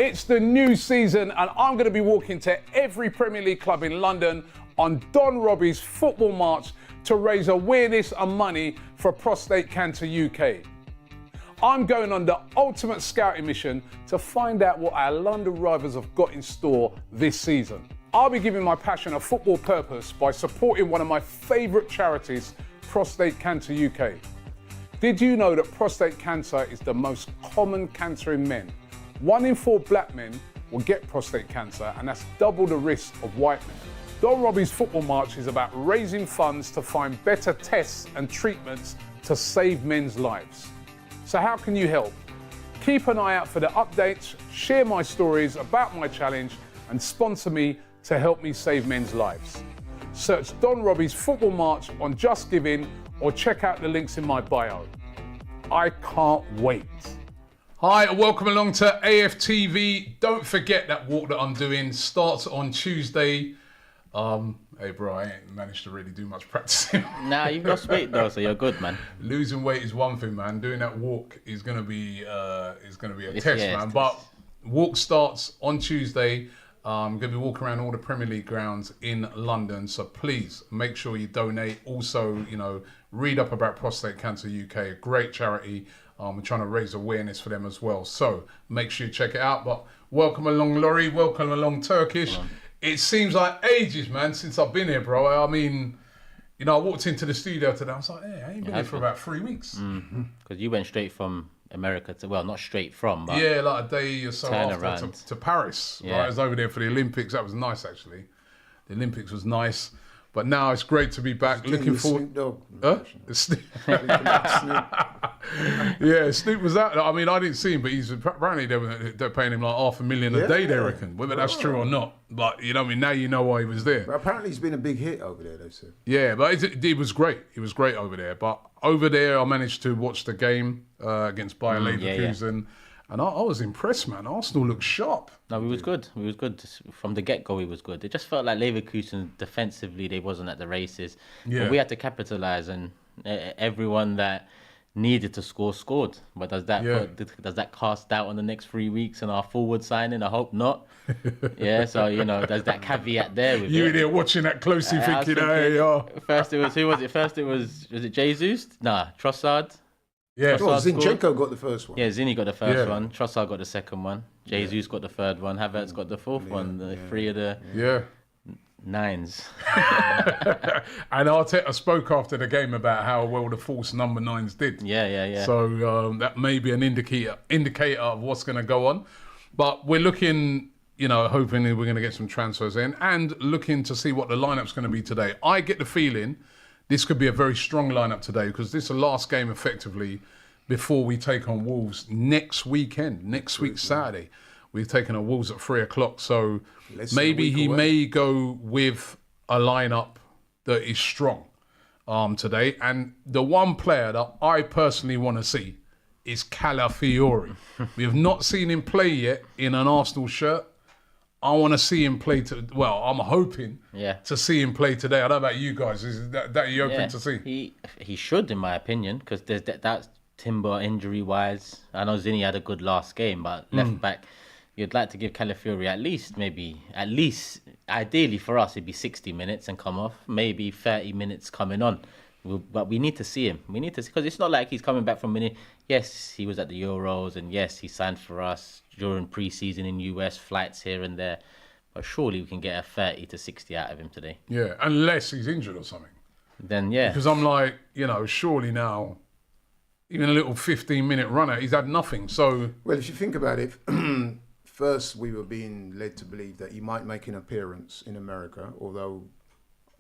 It's the new season and I'm going to be walking to every Premier League club in London on Don Robbie's football march to raise awareness and money for Prostate Cancer UK. I'm going on the ultimate scouting mission to find out what our London rivals have got in store this season. I'll be giving my passion a football purpose by supporting one of my favourite charities, Prostate Cancer UK. Did you know that prostate cancer is the most common cancer in men? 1 in 4 black men will get prostate cancer, and that's double the risk of white men. Don Robbie's football march is about raising funds to find better tests and treatments to save men's lives. So how can you help? Keep an eye out for the updates, share my stories about my challenge, and sponsor me to help me save men's lives. Search Don Robbie's football march on Just Giving or check out the links in my bio. I can't wait. Hi, and welcome along to AFTV. Don't forget that walk that I'm doing starts on Tuesday. Hey bro, I ain't managed to really do much practicing. Nah, you've lost weight though, so you're good, man. Losing weight is one thing, man. Doing that walk is gonna be a test, man. But walk starts on Tuesday. I'm gonna be walking around all the Premier League grounds in London, so please make sure you donate. Also, read up about Prostate Cancer UK, a great charity. We're trying to raise awareness for them as well. So make sure you check it out. But welcome along, Laurie. Welcome along, Turkish. It seems like ages, man, since I've been here, bro. I mean, I walked into the studio today. I was like, hey, I ain't been here for about 3 weeks. Because you went straight from America to, well, not straight from, but yeah, like a day or so after to Paris. Yeah. Right? I was over there for the Olympics. That was nice, actually. The Olympics was nice. But now it's great to be back. Looking forward. Yeah, Snoop was out. I mean, I didn't see him, but apparently they're paying him like $500,000 a day. They reckon, whether that's true or not. But now you know why he was there. But apparently, he's been a big hit over there. They said. Yeah, but it was great. It was great over there. But over there, I managed to watch the game against Bayer Leverkusen. And I was impressed, man. Arsenal looked sharp. No, we was good. We was good from the get-go. We was good. It just felt like Leverkusen defensively, they wasn't at the races. Yeah. But we had to capitalise, and everyone that needed to score scored. But does that cast doubt on the next 3 weeks and our forward signing? I hope not. Yeah, so there's that caveat there. With you in there watching that closely, thinking, First it was who was it? First it was it Jesus? Nah, Trossard. Yeah, Zinchenko got the first one. Yeah, Zinni got the first one. Trossard got the second one. Jesus got the third one. Havertz got the fourth one. The three of the nines. And Arteta spoke after the game about how well the false number 9s did. Yeah. So that may be an indicator of what's going to go on. But we're looking, hoping we're going to get some transfers in and looking to see what the lineup's going to be today. I get the feeling this could be a very strong lineup today because this is the last game effectively before we take on Wolves next weekend, next week Saturday. We've taken on Wolves at 3 o'clock. So maybe he may go with a lineup that is strong today. And the one player that I personally want to see is Calafiori. We have not seen him play yet in an Arsenal shirt. I want to see him play. I'm hoping to see him play today. I don't know about you guys. Is that you open to see? He should, in my opinion, because there's that's Timber injury wise. I know Zinni had a good last game, but left back, you'd like to give Calafiori at least, ideally for us, it'd be 60 minutes and come off, maybe 30 minutes coming on. But we need to see him. We need to, because it's not like he's coming back from mini. Yes, he was at the Euros, and yes, he signed for us during pre-season in US, flights here and there. But surely we can get a 30 to 60 out of him today. Yeah, unless he's injured or something. Then, yeah. Because I'm like, surely now, even a little 15-minute runner, he's had nothing. So, well, if you think about it, first we were being led to believe that he might make an appearance in America, although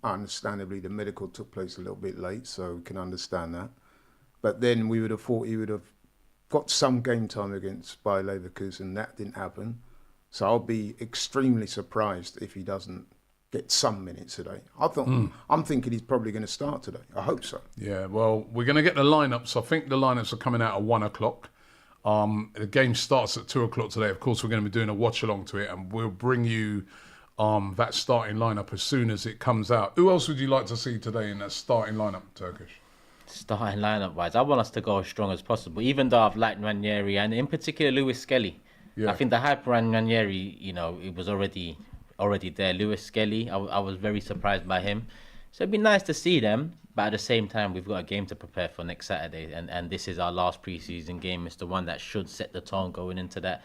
understandably the medical took place a little bit late, so we can understand that. But then we would have thought he would have got some game time against Bayer Leverkusen. That didn't happen. So I'll be extremely surprised if he doesn't get some minutes today. I'm thinking he's probably going to start today. I hope so. Yeah, well, we're going to get the lineups. I think the lineups are coming out at 1 o'clock. The game starts at 2 o'clock today. Of course, we're going to be doing a watch along to it, and we'll bring you that starting lineup as soon as it comes out. Who else would you like to see today in that starting lineup, Turkish? Starting lineup wise, I want us to go as strong as possible. Even though I've liked Ranieri and in particular Lewis Skelly, I think the hype around Ranieri, it was already there. Lewis Skelly, I was very surprised by him. So it'd be nice to see them, but at the same time, we've got a game to prepare for next Saturday, and this is our last pre-season game. It's the one that should set the tone going into that.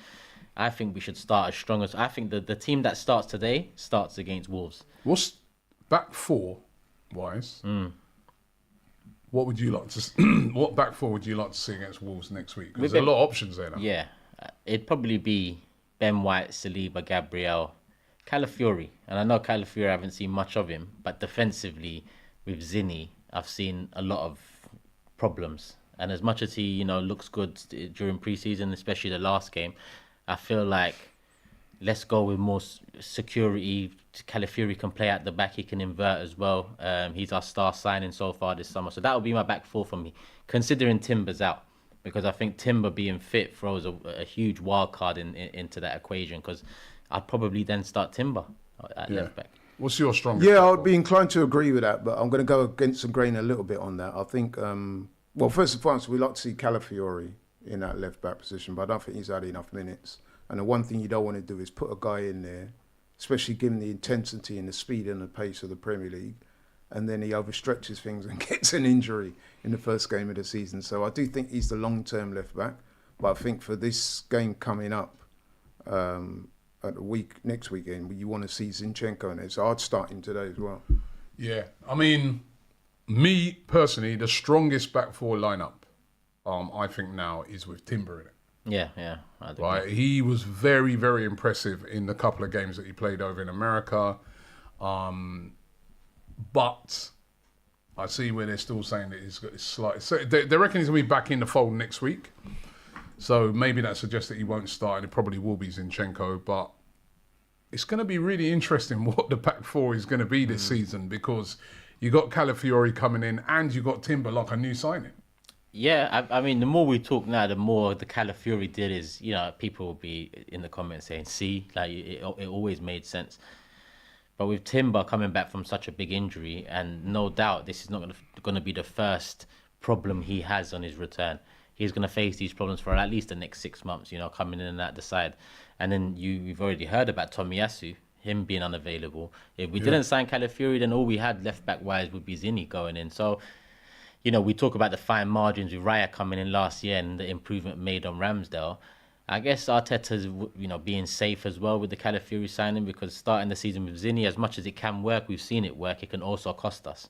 I think we should start as strong as... I think the team that starts today starts against Wolves. What's back four wise? What would you like to? What back four would you like to see against Wolves next week? Because there's a lot of options there now. Yeah, it'd probably be Ben White, Saliba, Gabriel, Calafiori. And I know Calafiori, I haven't seen much of him, but defensively with Zinni, I've seen a lot of problems. And as much as he, looks good during pre-season, especially the last game, I feel like let's go with more security. Calafiori can play at the back. He can invert as well. He's our star signing so far this summer. So that would be my back four for me, considering Timber's out. Because I think Timber being fit throws a huge wild card into that equation. Because I'd probably then start Timber at left back. What's your strongest? Yeah, I'd be inclined to agree with that, but I'm going to go against the grain a little bit on that. I think, well, first and foremost, we like to see Calafiori in that left back position, but I don't think he's had enough minutes. And the one thing you don't want to do is put a guy in there, especially given the intensity and the speed and the pace of the Premier League, and then he overstretches things and gets an injury in the first game of the season. So I do think he's the long-term left back, but I think for this game coming up at the next weekend, you want to see Zinchenko in there. So I'd start him today as well. Yeah, I mean, me personally, the strongest back four lineup, I think now is with Timber in it. Yeah. Right, he was very, very impressive in the couple of games that he played over in America. But I see where they're still saying that he's got his slight... So they reckon he's going to be back in the fold next week. So maybe that suggests that he won't start, and it probably will be Zinchenko. But it's going to be really interesting what the back four is going to be this season, because you got Calafiori coming in and you got Timber like a new signing. Yeah, I mean, the more we talk now, the more the Calafiori did is, people will be in the comments saying, see, like it always made sense. But with Timber coming back from such a big injury, and no doubt this is not going to be the first problem he has on his return. He's going to face these problems for at least the next 6 months, coming in and out the side. And then you've already heard about Tomiyasu, him being unavailable. If we didn't sign Calafiori, then all we had left back wise would be Zinni going in. So, we talk about the fine margins with Raya coming in last year and the improvement made on Ramsdale. I guess Arteta's, being safe as well with the Calafiori signing, because starting the season with Zinni, as much as it can work, we've seen it work, it can also cost us.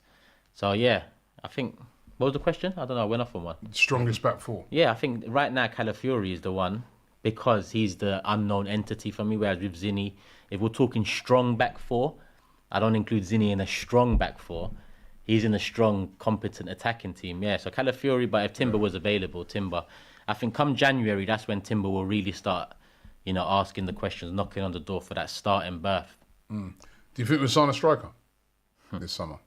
So, yeah, I think... What was the question? I don't know, I went off on one. Strongest back four. Yeah, I think right now Calafiori is the one, because he's the unknown entity for me, whereas with Zinni, if we're talking strong back four, I don't include Zinni in a strong back four. He's in a strong, competent attacking team. Yeah, so Calafiori, but if Timber was available, Timber. I think come January, that's when Timber will really start, asking the questions, knocking on the door for that starting berth. Do you think we'll sign a striker this summer?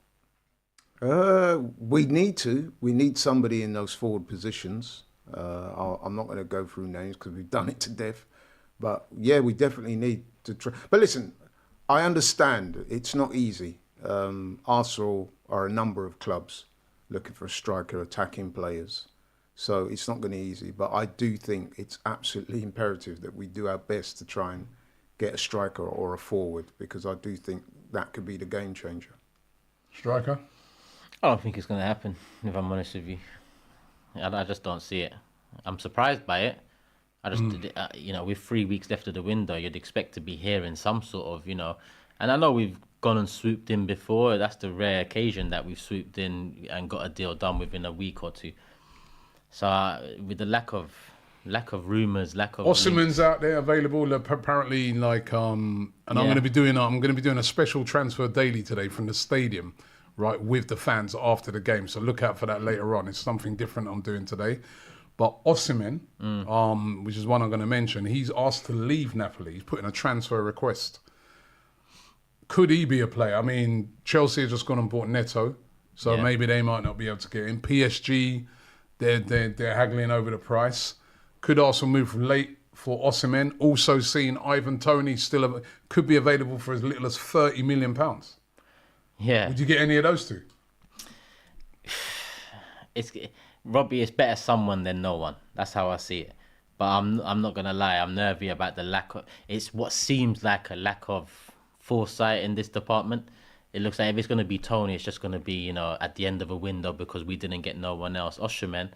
We need to. We need somebody in those forward positions. I'm not going to go through names because we've done it to death. But yeah, we definitely need to try. But listen, I understand it's not easy. Arsenal are a number of clubs looking for a striker, attacking players. So it's not going to be easy. But I do think it's absolutely imperative that we do our best to try and get a striker or a forward, because I do think that could be the game changer. Striker? I don't think it's going to happen, if I'm honest with you. I just don't see it. I'm surprised by it. I just, with 3 weeks left of the window, you'd expect to be hearing some sort of, And I know we've gone and swooped in before. That's the rare occasion that we've swooped in and got a deal done within a week or two. So with the lack of rumours, lack of... Osimhen's out there available, apparently, and I'm going to be doing a special transfer daily today from the stadium, right, with the fans after the game. So look out for that later on. It's something different I'm doing today. But Osimhen, which is one I'm going to mention, he's asked to leave Napoli. He's put in a transfer request. Could he be a player? I mean, Chelsea have just gone and bought Neto, so maybe they might not be able to get him. PSG, they're haggling over the price. Could Arsenal move late for Osimhen? Also seen Ivan Toney could be available for as little as £30 million. Yeah. Would you get any of those two? Robbie, it's better someone than no one. That's how I see it. But I'm not gonna lie, I'm nervy about the lack of. It's what seems like a lack of foresight in this department. It looks like if it's gonna be Tony, it's just gonna be at the end of a window because we didn't get no one else. Osimhen,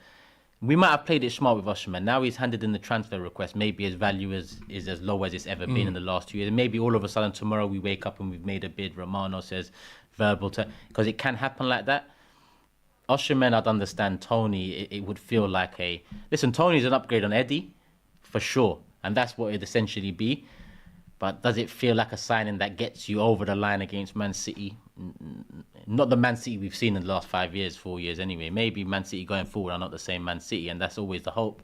we might have played it smart with Osimhen. Now he's handed in the transfer request. Maybe his value is as low as it's ever been in the last 2 years. Maybe all of a sudden tomorrow we wake up and we've made a bid. Romano says verbal to, because it can happen like that. Osimhen, I'd understand. Tony, it would feel like listen, Tony's an upgrade on Eddie, for sure. And that's what it'd essentially be. But does it feel like a signing that gets you over the line against Man City? Not the Man City we've seen in the last 5 years, 4 years anyway. Maybe Man City going forward are not the same Man City, and that's always the hope.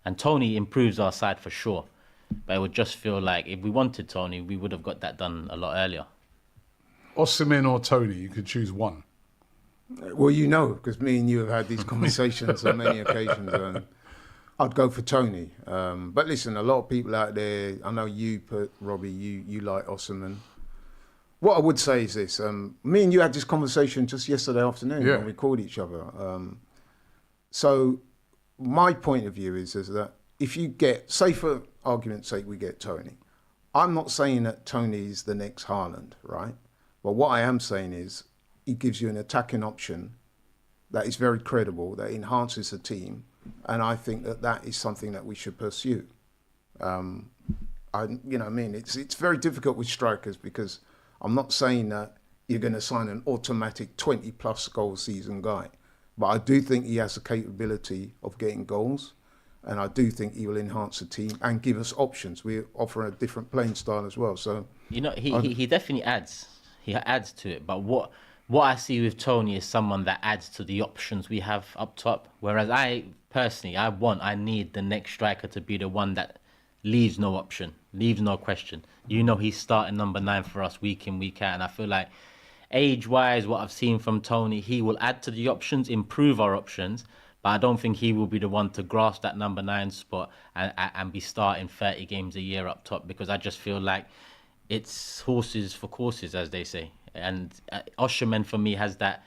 And Tony improves our side for sure. But it would just feel like if we wanted Tony, we would have got that done a lot earlier. Osimhen or Tony, you could choose one. Well, because me and you have had these conversations on many occasions. And I'd go for Tony. But listen, a lot of people out there, I know you, Robbie, you like Osimhen. What I would say is this. Me and you had this conversation just yesterday afternoon when we called each other. So my point of view is that if you get, say for argument's sake, we get Tony. I'm not saying that Tony's the next Haaland, right? But what I am saying is he gives you an attacking option that is very credible, that enhances the team. And I think that is something that we should pursue. It's very difficult with strikers because I'm not saying that you're going to sign an automatic 20-plus goal season guy. But I do think he has the capability of getting goals. And I do think he will enhance the team and give us options. We offer a different playing style as well. So he definitely adds. He adds to it. But what I see with Tony is someone that adds to the options we have up top. Whereas I need the next striker to be the one that leaves no option, leaves no question. He's starting number 9 for us week in, week out. And I feel like age-wise, what I've seen from Tony, he will add to the options, improve our options. But I don't think he will be the one to grasp that number 9 spot and be starting 30 games a year up top, because I just feel like it's horses for courses, as they say. And Osimhen, for me, has that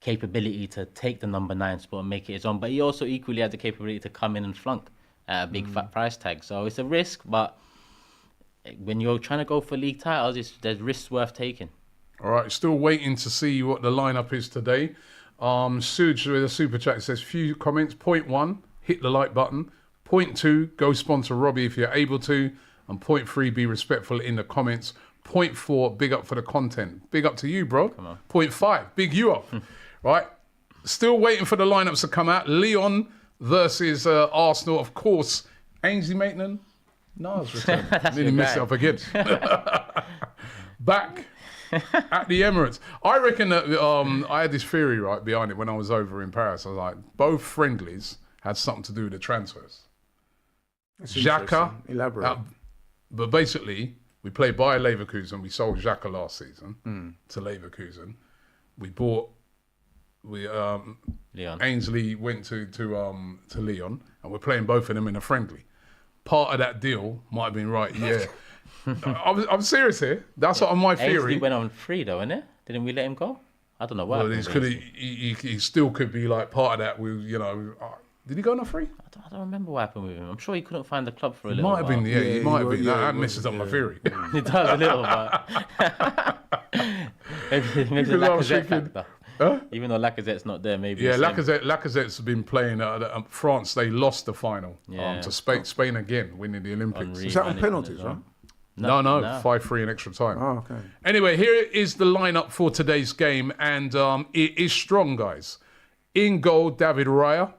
capability to take the number 9 spot and make it his own. But he also equally has the capability to come in and flunk at a big fat price tag. So it's a risk, but when you're trying to go for league titles, there's risks worth taking. All right, still waiting to see what the lineup is today. Suj with a super chat says, few comments. Point 1, hit the like button. Point 2, go sponsor Robbie if you're able to. And point 3, be respectful in the comments. Point 4, big up for the content. Big up to you, bro. Come on. Point 5, big you up. Right? Still waiting for the lineups to come out. Lyon versus Arsenal. Of course, Ainsley Maitland. No, I was returning. Nearly missed it up again. Back at the Emirates. I reckon that I had this theory right behind it when I was over in Paris. I was like, both friendlies had something to do with the transfers. Xhaka. Elaborate. But basically, we played Bayer Leverkusen. We sold Xhaka last season to Leverkusen. We bought. Lyon. Ainsley went to Lyon, and we're playing both of them in a friendly. Part of that deal might have been right. Yeah, I'm serious here. That's what my theory. Ainsley went on free though, innit? Didn't we let him go? I don't know why. Well, he still could be like part of that. Did he go on a free? I don't remember what happened with him. I'm sure he couldn't find the club for a little while. He might have been. That messes up my theory. It does a little, but maybe the Lacazette factor. Huh? Even though Lacazette's not there, maybe. Yeah, Lacazette's been playing at France. They lost the final to Spain. Spain again, winning the Olympics. Is that on penalties, right? No, 5-3 in extra time. Oh, okay. Anyway, here is the lineup for today's game, and it is strong, guys. In goal, David Raya.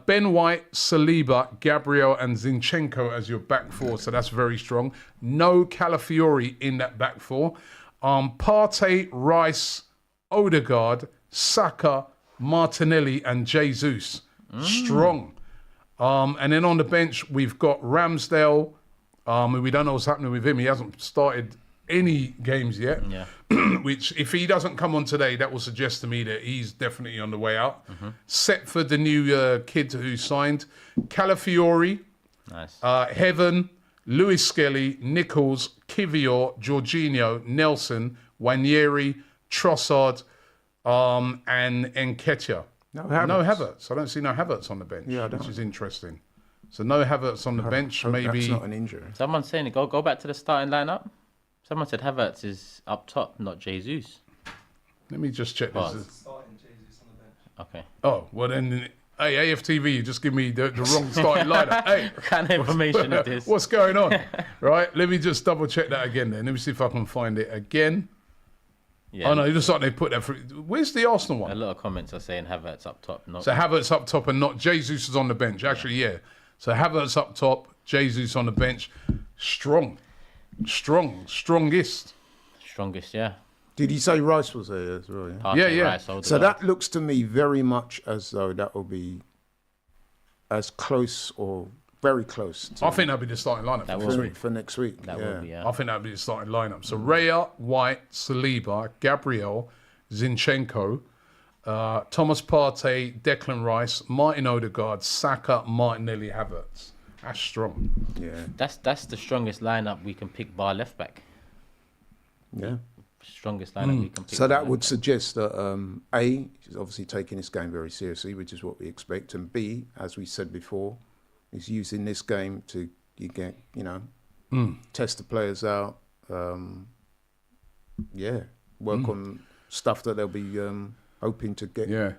Ben White, Saliba, Gabriel and Zinchenko as your back four. So that's very strong. No Calafiori in that back four. Partey, Rice, Odegaard, Saka, Martinelli and Jesus. Strong. And then on the bench, we've got Ramsdale. We don't know what's happening with him. He hasn't started any games yet. Yeah. Which, if he doesn't come on today, that will suggest to me that he's definitely on the way out. Setford, the new kid who signed. Calafiori. Nice. Heaven, Lewis Skelly, Nichols, Kivior, Jorginho, Nelson, Wanyeri, Trossard, and Nketiah. No Havertz. I don't see no Havertz on the bench, which is interesting. So no Havertz on the bench, Hope maybe. that's not an injury. Someone's saying it. Go back to the starting lineup. Someone said Havertz is up top, not Jesus. Let me just check this. Starting Jesus on the bench. Okay. Oh, well then, hey, AFTV, you just give me the wrong starting lineup. Hey, What kind of information is this? what's going on? Right, let me just double check that again then. Let me see if I can find it again. Yeah. Oh no, it looks like they put that through. Where's the Arsenal A one? lot of comments are saying Havertz up top, not. So Havertz up top and not Jesus is on the bench. Actually, yeah. So Havertz up top, Jesus on the bench. Strongest. Strongest, yeah. Did he say Rice was there as well? Yeah. Partey, yeah. Rice, So Odegaard. that looks to me very much as though that will be as close or very close to I think that'll be the starting lineup That for will this be. week. for next week. That yeah. will be, yeah. I think that'll be the starting lineup. So Raya, White, Saliba, Gabriel, Zinchenko, Thomas Partey, Declan Rice, Martin Odegaard, Saka, Martinelli, Havertz. That's strong. Yeah. That's the strongest lineup we can pick bar left back. Yeah. Strongest lineup we can pick. So that bar would left suggest that A, he's obviously taking this game very seriously, which is what we expect, and B, as we said before, he's using this game to test the players out. Work on stuff that they'll be hoping to get Yeah.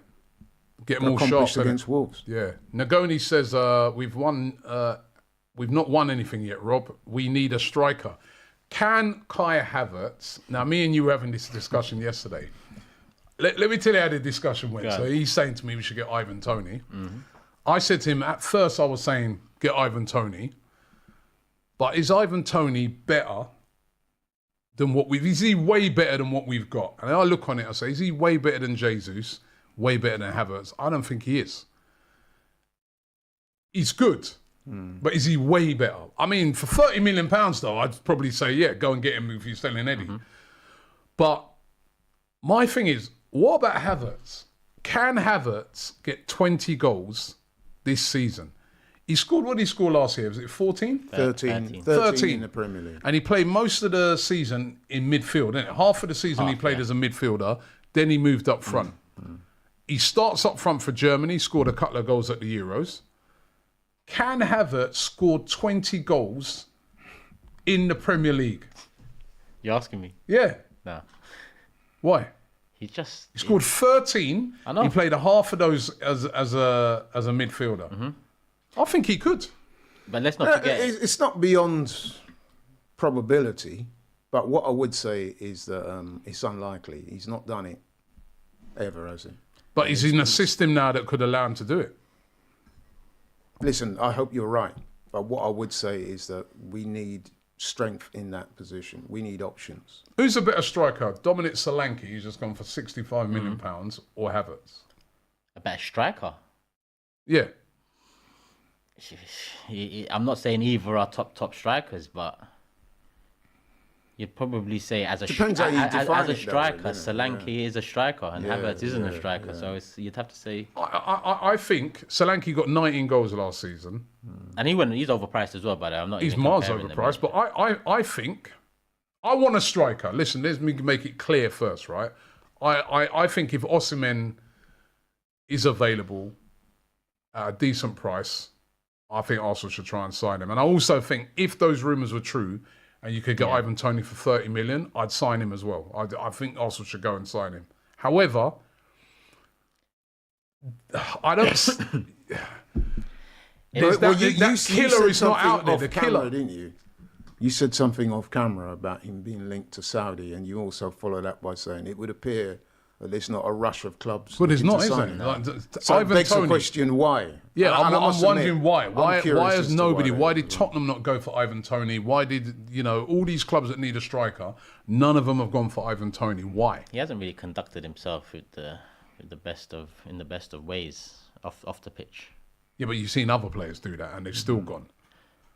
Get more sharp accomplished against Wolves. Yeah. Nagoni says we've not won anything yet, Rob. We need a striker. Can Kai Havertz? Now, me and you were having this discussion yesterday. Let me tell you how the discussion went. Go So on. he's saying to me we should get Ivan Toney. I said to him, at first I was saying get Ivan Toney. But is Ivan Toney better than what we've... Is he way better than what we've got? And I look on it, I say, is he way better than Jesus? Way better than Havertz? I don't think he is. He's good. But is he way better? I mean, for £30 million, though, I'd probably say, yeah, go and get him if you're selling Eddie. But my thing is, what about Havertz? Can Havertz get 20 goals this season? He scored what he scored last year. Was it 14? 13 13. in the Premier League. And he played most of the season in midfield, didn't it? Half of the season he played as a midfielder. Then he moved up front. He starts up front for Germany, scored a couple of goals at the Euros. Can Havertz score 20 goals in the Premier League? You're asking me? Yeah. No. Why? He just... He scored 13. I know. He played a half of those as a midfielder. I think he could. But let's not forget... It's not beyond probability, but what I would say is that it's unlikely. He's not done it ever, has he? But he's in a system now that could allow him to do it. Listen, I hope you're right, but what I would say is that we need strength in that position. We need options. Who's a better striker? Dominic Solanke, who's just gone for £65 million, or Havertz? A better striker. Yeah. I'm not saying either are top strikers, but you'd probably say as a Depends how you define as a it, though, striker, doesn't it? Solanke is a striker and Yeah, Havertz isn't a yeah, striker. yeah. So you'd have to say, I think Solanke got 19 goals last season. and he's overpriced as well. By the way, I'm not. He's even miles comparing them. overpriced, but I think I want a striker. Listen, let me make it clear first, right? I think if Osimhen is available at a decent price, I think Arsenal should try and sign him. And I also think if those rumours were true and you could get Ivan Toney for 30 million, I'd sign him as well. I think Arsenal should go and sign him. However, I don't... There's Well, that you killer said is not something out there. off The camera, killer. didn't you? You said something off camera about him being linked to Saudi, and you also followed that by saying it would appear that there's not a rush of clubs. But there's looking not, to is sign there? him. Like, So it Ivan begs the Toney. question, why? Yeah, And I I'm must wondering admit, why. I'm Why curious has as to nobody? they Why did did Tottenham not go for Ivan Toney? Why did all these clubs that need a striker? None of them have gone for Ivan Toney. Why? He hasn't really conducted himself in the best of ways off the pitch. Yeah, but you've seen other players do that, and they've still gone.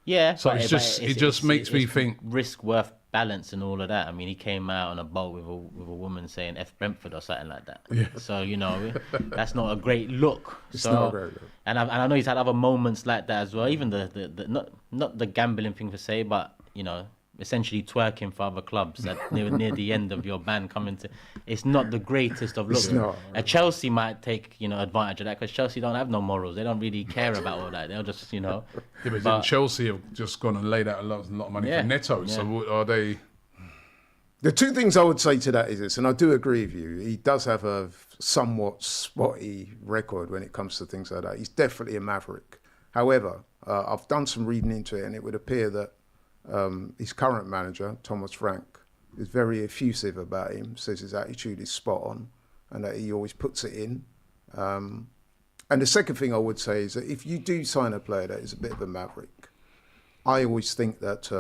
Yeah, So but it just makes me think. risk worth balance and all of that. I mean, he came out on a boat with a woman saying "F Brentford" or something like that. Yeah. So that's not a great look. It's so, not a great look. And I know he's had other moments like that as well. Even the not the gambling thing per se, but essentially twerking for other clubs near the end of your ban coming to. It's not the greatest of looks. It's not. Chelsea might take advantage of that because Chelsea don't have no morals. They don't really care about all that. They'll just Yeah, but Chelsea have just gone and laid out a lot of money for Neto. Yeah. So are they? The two things I would say to that is this, and I do agree with you, he does have a somewhat spotty record when it comes to things like that. He's definitely a maverick. However, I've done some reading into it, and it would appear that his current manager, Thomas Frank, is very effusive about him, says his attitude is spot on, and that he always puts it in. And the second thing I would say is that if you do sign a player that is a bit of a maverick, I always think that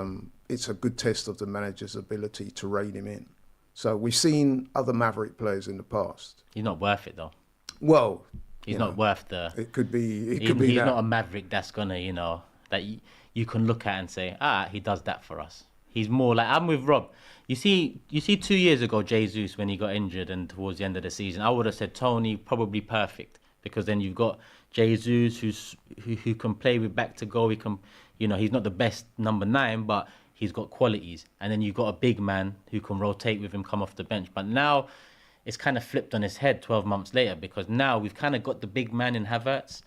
it's a good test of the manager's ability to rein him in. So we've seen other maverick players in the past. He's not worth it though. Well, he's not worth the. It could be. He's not a maverick that's gonna, that you can look at and say, he does that for us. He's more like, I'm with Rob. You see 2 years ago, Jesus, when he got injured and towards the end of the season, I would have said Tony probably perfect, because then you've got Jesus who can play with back to goal. He can, he's not the best number 9, but he's got qualities. And then you've got a big man who can rotate with him, come off the bench. But now it's kind of flipped on his head 12 months later, because now we've kind of got the big man in Havertz,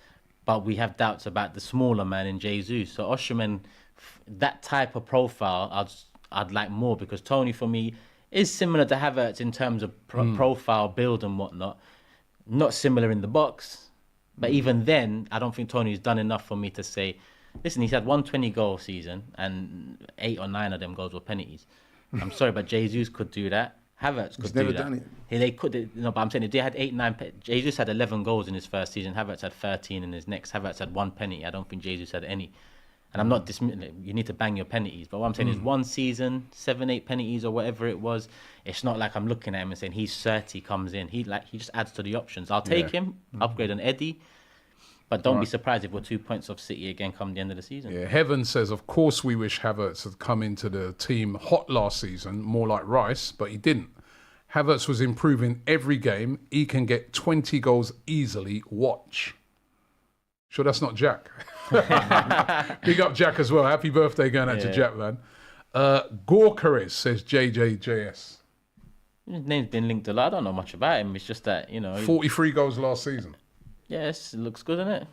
but we have doubts about the smaller man in Jesus. So Osimhen, that type of profile, I'd like more, because Tony for me is similar to Havertz in terms of profile, build and whatnot. Not similar in the box, but even then, I don't think Tony's done enough for me to say, listen, he's had 120 goal season and 8 or 9 of them goals were penalties. I'm sorry, but Jesus could do that. Havertz could do that. He's never done it. They could, but I'm saying if they had 8, 9, Jesus had 11 goals in his first season. Havertz had 13 in his next. Havertz had 1 penalty. I don't think Jesus had any. And I'm not dismissing, you need to bang your penalties. But what I'm saying is 1 season, 7, 8 penalties or whatever it was. It's not like I'm looking at him and saying he's 30, comes in. He just adds to the options. I'll take him, upgrade on Eddie. But don't be surprised if we're 2 points off City again come the end of the season. Yeah, Heaven says, of course we wish Havertz had come into the team hot last season, more like Rice, but he didn't. Havertz was improving every game. He can get 20 goals easily. Watch. Sure, that's not Jack. Big up Jack as well. Happy birthday going out to Jack, man. Gorkaris says JJJS. His name's been linked a lot. I don't know much about him. It's just that, 43 goals last season. Yes, it looks good, doesn't it?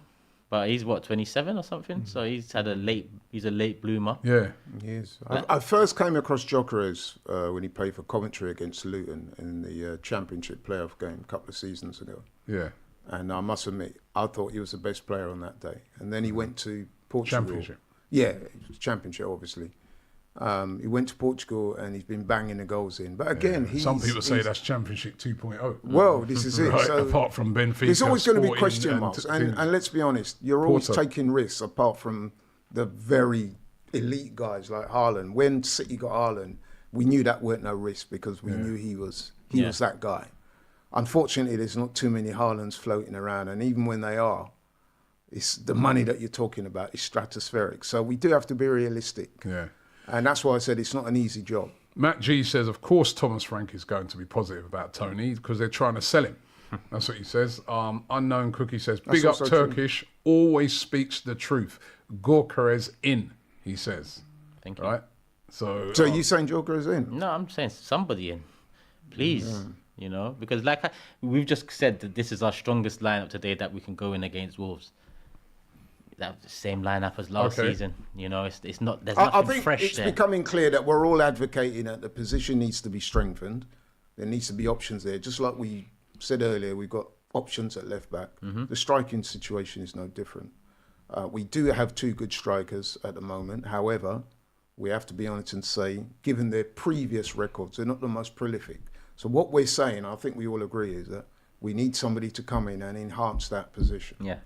But he's 27 or something, so he's a late bloomer. Yeah, he is. I first came across Gyökeres when he played for Coventry against Luton in the Championship playoff game a couple of seasons ago. Yeah, and I must admit, I thought he was the best player on that day. And then he went to Portugal. Championship. Yeah, Championship, obviously. He went to Portugal and he's been banging the goals in. But again, some people say that's Championship 2.0. Well, this is it. Right, so apart from Benfica, there's always going to be Sporting question marks. And let's be honest, you're always taking risks apart from the very elite guys like Haaland. When City got Haaland, we knew that weren't no risk because we knew he was that guy. Unfortunately, there's not too many Haalands floating around. And even when they are, it's the money that you're talking about is stratospheric. So we do have to be realistic. Yeah. And that's why I said it's not an easy job. Matt G says, of course, Thomas Frank is going to be positive about Tony because they're trying to sell him. That's what he says. Unknown Cookie says, big up Turkish, always speaks the truth. Gorkares in, he says. Thank you. Right? So are you saying Gyökeres in? No, I'm saying somebody in. Please. Because we've just said that this is our strongest lineup today that we can go in against Wolves. That's the same lineup as last season. It's not. There's nothing fresh there. It's becoming clear that we're all advocating that the position needs to be strengthened. There needs to be options there. Just like we said earlier, we've got options at left back. The striking situation is no different. We do have 2 good strikers at the moment. However, we have to be honest and say, given their previous records, they're not the most prolific. So what we're saying, I think we all agree, is that we need somebody to come in and enhance that position. Yeah.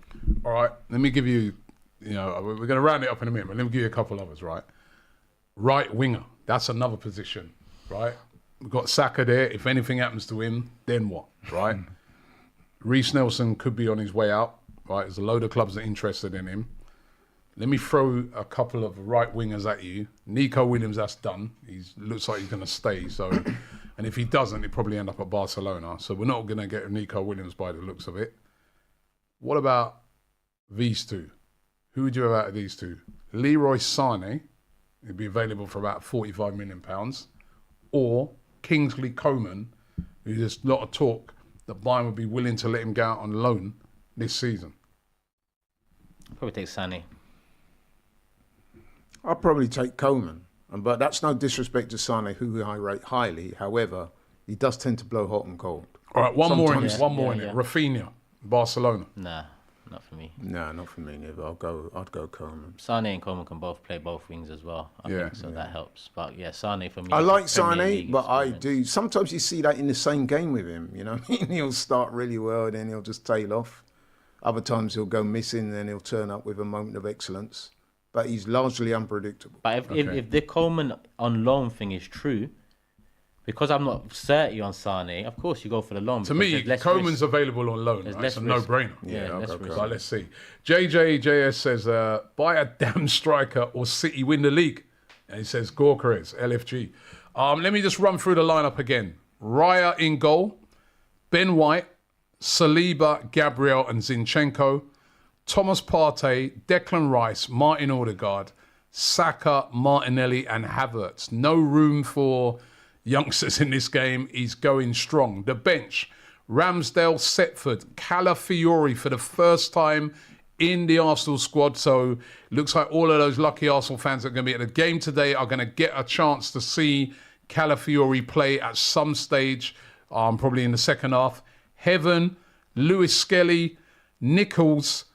All right. Let me give you, we're going to round it up in a minute, but let me give you a couple others, right? Right winger. That's another position, right? We've got Saka there. If anything happens to him, then what, right? Reece Nelson could be on his way out, right? There's a load of clubs that are interested in him. Let me throw a couple of right wingers at you. Nico Williams, that's done. He looks like he's going to stay, so... And if he doesn't, he'll probably end up at Barcelona. So we're not going to get Nico Williams by the looks of it. What about these two? Who would you have out of these two? Leroy Sané It'd be available for about £45 million. Or Kingsley Coman, who there's a lot of talk that Bayern would be willing to let him go out on loan this season. Probably take Sané. I'll probably take Coman, but that's no disrespect to Sané, who I rate highly. However, he does tend to blow hot and cold. All right, one more in it. Yeah. Rafinha, Barcelona. Nah, not for me. No, not for me neither. I'd go Coman. Sané and Coman can both play both wings as well. I think so. That helps. But yeah, Sané for me. I like Premier Sané, League but I experience. do. Sometimes you see that in the same game with him. You know, he'll start really well, then he'll just tail off. Other times he'll go missing, then he'll turn up with a moment of excellence. But he's largely unpredictable. But if the Coleman on loan thing is true, because I'm not certain on Sané, of course you go for the loan. To me, Coman's available on loan. Right? It's a no-brainer. Yeah, But let's see. JJJS says, buy a damn striker or City win the league. And he says, Gorkarez, LFG. Let me just run through the lineup again. Raya in goal, Ben White, Saliba, Gabriel and Zinchenko, Thomas Partey, Declan Rice, Martin Odegaard, Saka, Martinelli and Havertz. No room for youngsters in this game. He's going strong. The bench, Ramsdale, Setford, Calafiori for the first time in the Arsenal squad. So looks like all of those lucky Arsenal fans that are going to be at the game today are going to get a chance to see Calafiori play at some stage, probably in the second half. Heaven, Lewis Skelly, Nichols,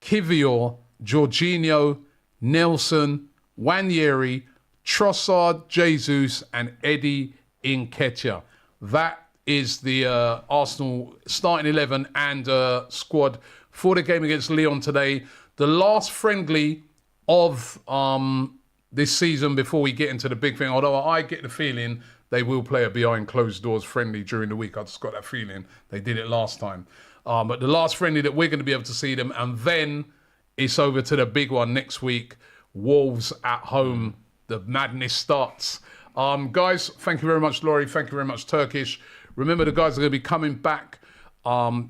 Kivior, Jorginho, Nelson, Wanyeri, Trossard, Jesus, and Eddie Nketiah. That is the Arsenal starting 11 and squad for the game against Lyon today. The last friendly of this season before we get into the big thing, although I get the feeling they will play a behind closed doors friendly during the week. I just got that feeling. They did it last time. But the last friendly that we're going to be able to see them, and then it's over to the big one next week. Wolves at home. The madness starts. Guys, thank you very much, Laurie. Thank you very much, Turkish. Remember, the guys are going to be coming back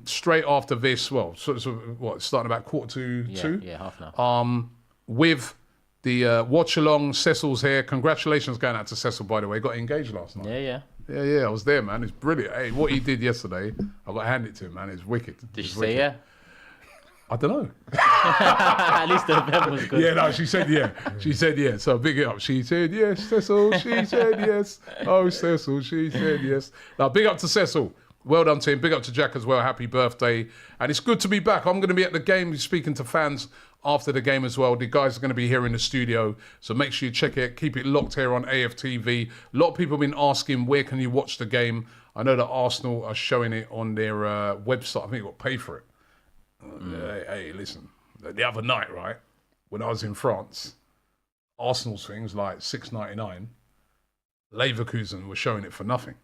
straight after this. Well, starting about 1:45? Yeah, half an hour. With the watch along. Cecil's here. Congratulations going out to Cecil, by the way. Got engaged last night. Yeah. I was there, man. It's brilliant. Hey, what he did yesterday, I got to hand it to him, man. It's wicked. Did she say yeah? I don't know. At least the event was good. Yeah, no, she said yeah. She said yeah. So big it up. She said yes, Cecil. She said yes. Oh, Cecil, she said yes. Now, big up to Cecil. Well done, team. Big up to Jack as well. Happy birthday. And it's good to be back. I'm going to be at the game speaking to fans after the game as well. The guys are going to be here in the studio. So make sure you check it. Keep it locked here on AFTV. A lot of people have been asking, where can you watch the game? I know that Arsenal are showing it on their website. I think you've got to pay for it. Hey, listen. The other night, right, when I was in France, Arsenal's things like $6.99. Leverkusen were showing it for nothing.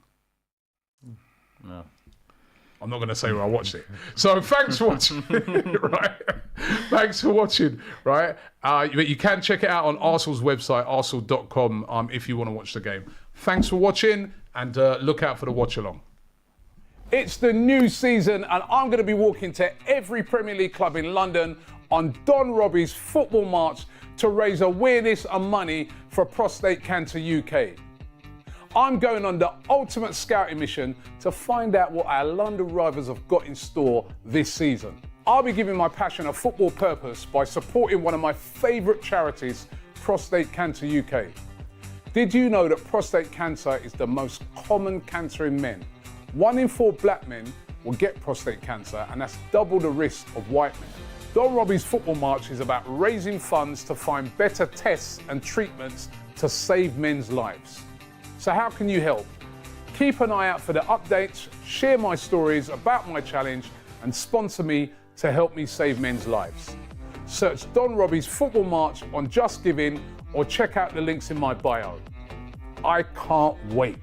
No. I'm not going to say where I watched it. So thanks for watching, right? Thanks for watching, right? But you can check it out on Arsenal's website, arsenal.com, if you want to watch the game. Thanks for watching, and look out for the watch along. It's the new season, and I'm going to be walking to every Premier League club in London on Don Robbie's football march to raise awareness and money for Prostate Cancer UK. I'm going on the ultimate scouting mission to find out what our London rivals have got in store this season. I'll be giving my passion a football purpose by supporting one of my favourite charities, Prostate Cancer UK. Did you know that prostate cancer is the most common cancer in men? 1 in 4 black men will get prostate cancer, and that's double the risk of white men. Don Robbie's Football March is about raising funds to find better tests and treatments to save men's lives. So how can you help? Keep an eye out for the updates, share my stories about my challenge, and sponsor me to help me save men's lives. Search Don Robbie's Football March on Just Giving or check out the links in my bio. I can't wait.